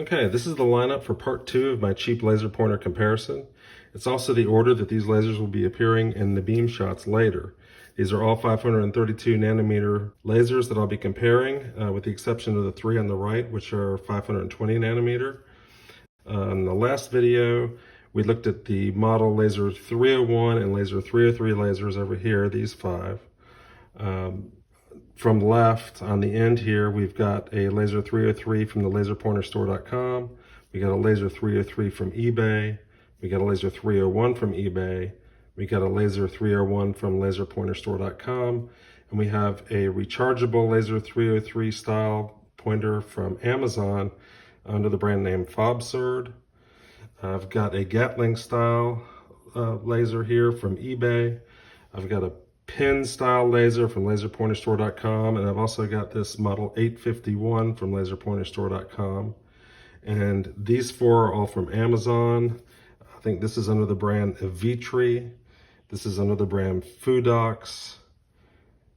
Okay, this is the lineup for part 2 of my cheap laser pointer comparison. It's also the order that these lasers will be appearing in the beam shots later. These are all 532 nanometer lasers that I'll be comparing, with the exception of the 3 on the right, which are 520 nanometer. In the last video, we looked at the model laser 301 and laser 303 lasers over here, these 5. From left on the end here, we've got a laser 303 from the laserpointerstore.com. We got a laser 303 from eBay. We got a laser 301 from eBay. We got a laser 301 from laserpointerstore.com. And we have a rechargeable laser 303 style pointer from Amazon under the brand name FobSurd. I've got a Gatling style laser here from eBay. I've got a pin style laser from laserpointerstore.com, and I've also got this model 851 from laserpointerstore.com. And these 4 are all from Amazon. I think this is under the brand Evitri. This is under the brand Fudox.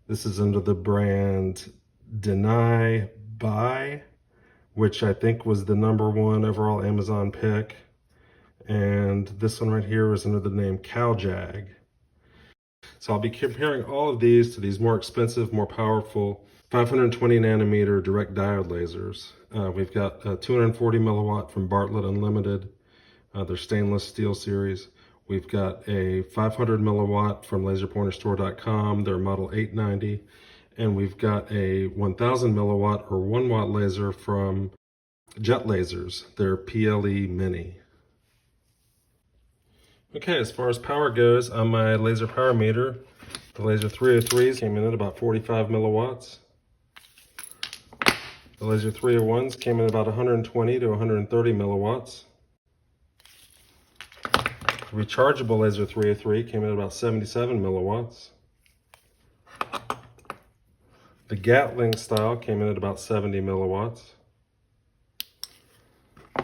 This is under the brand Deny Buy, which I think was the #1 overall Amazon pick. And this one right here is under the name CalJag. So I'll be comparing all of these to these more expensive, more powerful 520 nanometer direct diode lasers. We've got a 240 milliwatt from Bartlett Unlimited, their stainless steel series. We've got a 500 milliwatt from laserpointerstore.com, their model 890. And we've got a 1000 milliwatt or 1 watt laser from Jet Lasers, their PLE Mini. Okay, as far as power goes, on my laser power meter, the laser 303s came in at about 45 milliwatts. The laser 301s came in about 120 to 130 milliwatts. The rechargeable laser 303 came in at about 77 milliwatts. The Gatling style came in at about 70 milliwatts.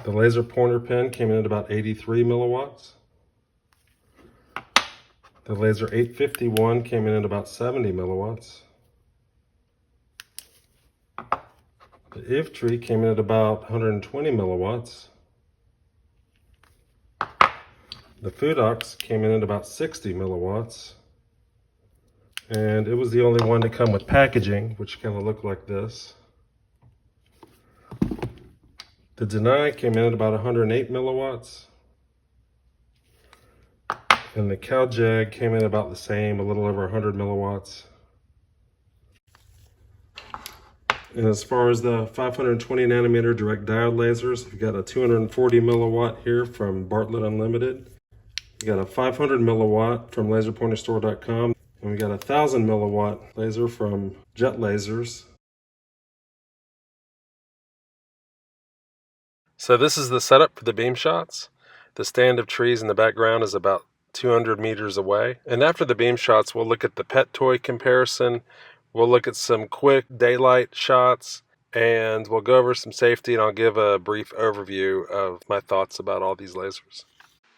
The laser pointer pen came in at about 83 milliwatts. The laser 851 came in at about 70 milliwatts. The Evitri came in at about 120 milliwatts. The Fudox came in at about 60 milliwatts. And it was the only one to come with packaging, which kind of looked like this. The Deny came in at about 108 milliwatts. And the CalJag came in about the same, a little over 100 milliwatts. And as far as the 520 nanometer direct diode lasers, we've got a 240 milliwatt here from Bartlett Unlimited. We got a 500 milliwatt from laserpointerstore.com. And we got a 1000 milliwatt laser from Jet Lasers. So this is the setup for the beam shots. The stand of trees in the background is about 200 meters away. And after the beam shots, we'll look at the pet toy comparison. We'll look at some quick daylight shots, and we'll go over some safety, and I'll give a brief overview of my thoughts about all these lasers.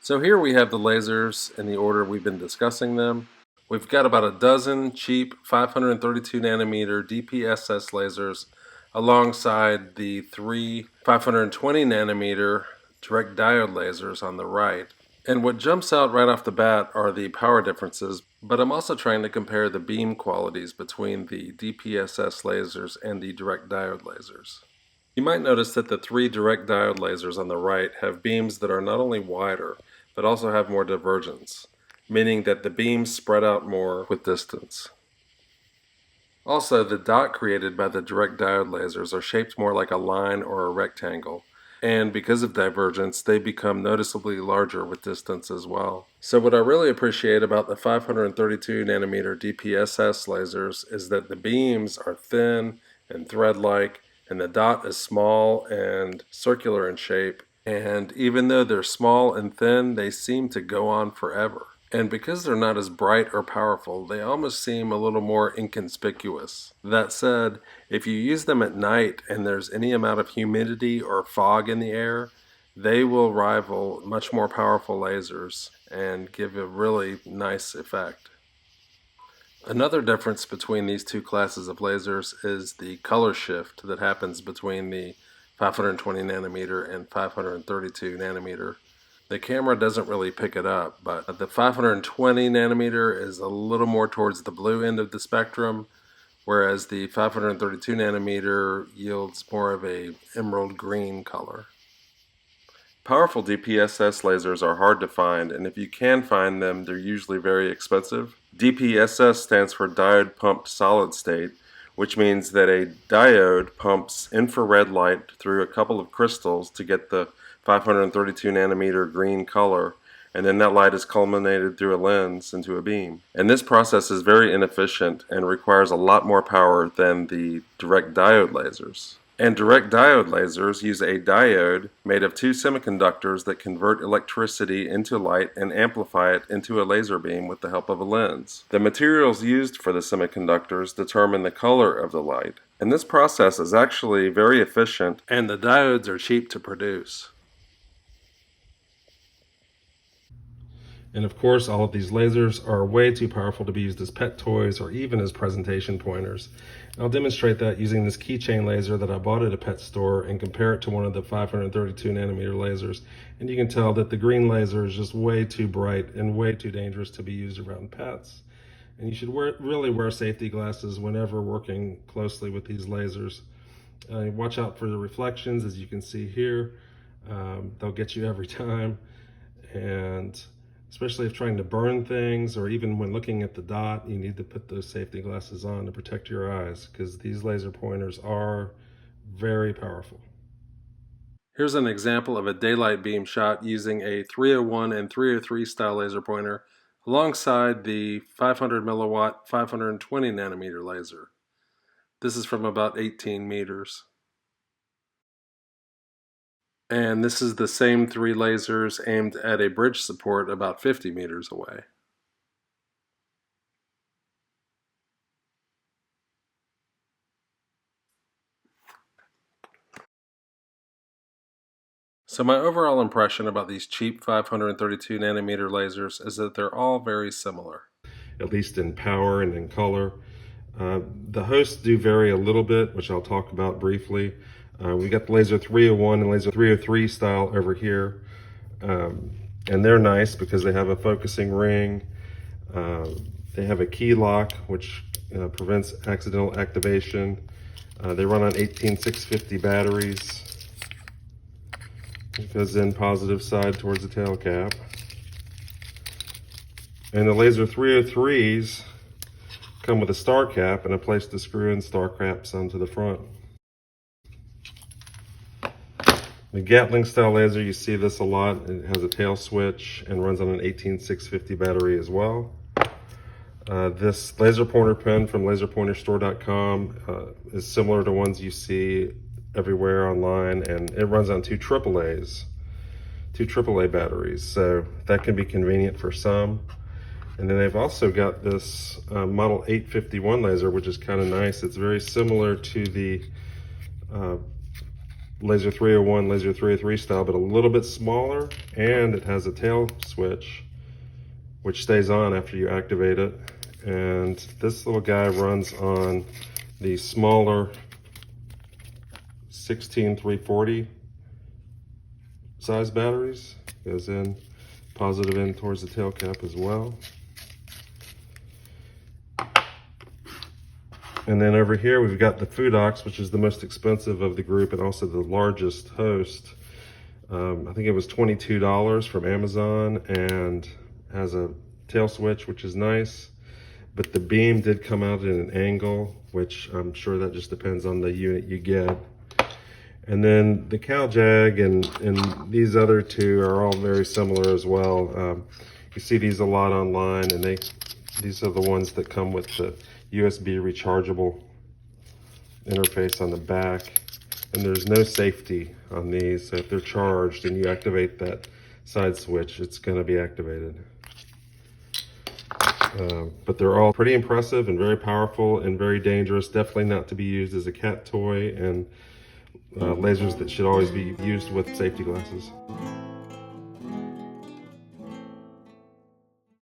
So here we have the lasers in the order we've been discussing them. We've got about a dozen cheap 532 nanometer DPSS lasers alongside the 3 520 nanometer direct diode lasers on the right. And what jumps out right off the bat are the power differences, but I'm also trying to compare the beam qualities between the DPSS lasers and the direct diode lasers. You might notice that the 3 direct diode lasers on the right have beams that are not only wider, but also have more divergence, meaning that the beams spread out more with distance. Also, the dot created by the direct diode lasers are shaped more like a line or a rectangle, and because of divergence, they become noticeably larger with distance as well. So what I really appreciate about the 532 nanometer DPSS lasers is that the beams are thin and thread-like, and the dot is small and circular in shape, and even though they're small and thin, they seem to go on forever. And because they're not as bright or powerful, they almost seem a little more inconspicuous. That said, if you use them at night and there's any amount of humidity or fog in the air, they will rival much more powerful lasers and give a really nice effect. Another difference between these two classes of lasers is the color shift that happens between the 520 nanometer and 532 nanometer. The camera doesn't really pick it up, but the 520 nanometer is a little more towards the blue end of the spectrum, whereas the 532 nanometer yields more of a emerald green color. Powerful DPSS lasers are hard to find, and if you can find them, they're usually very expensive. DPSS stands for diode pumped solid state, which means that a diode pumps infrared light through a couple of crystals to get the 532 nanometer green color, and then that light is culminated through a lens into a beam. And this process is very inefficient and requires a lot more power than the direct diode lasers. And direct diode lasers use a diode made of two semiconductors that convert electricity into light and amplify it into a laser beam with the help of a lens. The materials used for the semiconductors determine the color of the light. And this process is actually very efficient, and the diodes are cheap to produce. And of course, all of these lasers are way too powerful to be used as pet toys or even as presentation pointers. And I'll demonstrate that using this keychain laser that I bought at a pet store and compare it to one of the 532 nanometer lasers. And you can tell that the green laser is just way too bright and way too dangerous to be used around pets. And you should really wear safety glasses whenever working closely with these lasers. Watch out for the reflections, as you can see here. They'll get you every time. And especially if trying to burn things, or even when looking at the dot, you need to put those safety glasses on to protect your eyes, because these laser pointers are very powerful. Here's an example of a daylight beam shot using a 301 and 303 style laser pointer alongside the 500 milliwatt 520 nanometer laser. This is from about 18 meters. And this is the same three lasers aimed at a bridge support about 50 meters away. So my overall impression about these cheap 532 nanometer lasers is that they're all very similar, at least in power and in color. The hosts do vary a little bit, which I'll talk about briefly. We got the laser 301 and laser 303 style over here. And they're nice because they have a focusing ring. They have a key lock, which prevents accidental activation. They run on 18650 batteries. It goes in positive side towards the tail cap. And the laser 303s come with a star cap and a place to screw in star caps onto the front. The Gatling style laser, you see this a lot. It has a tail switch and runs on an 18650 battery as well. This laser pointer pen from laserpointerstore.com is similar to ones you see everywhere online, and it runs on two AAA batteries, so that can be convenient for some. And then they've also got this model 851 laser, which is kind of nice. It's very similar to the laser 301, laser 303 style, but a little bit smaller, and it has a tail switch which stays on after you activate it. And this little guy runs on the smaller 16340 size batteries. Goes in positive in towards the tail cap as well. And then over here we've got the Fudox, which is the most expensive of the group and also the largest host. I think it was $22 from Amazon, and has a tail switch, which is nice. But the beam did come out at an angle, which I'm sure that just depends on the unit you get. And then the CalJag and these other two are all very similar as well. You see these a lot online, and these are the ones that come with the USB rechargeable interface on the back. And there's no safety on these, so if they're charged and you activate that side switch, it's going to be activated. But they're all pretty impressive and very powerful and very dangerous. Definitely not to be used as a cat toy, and lasers that should always be used with safety glasses.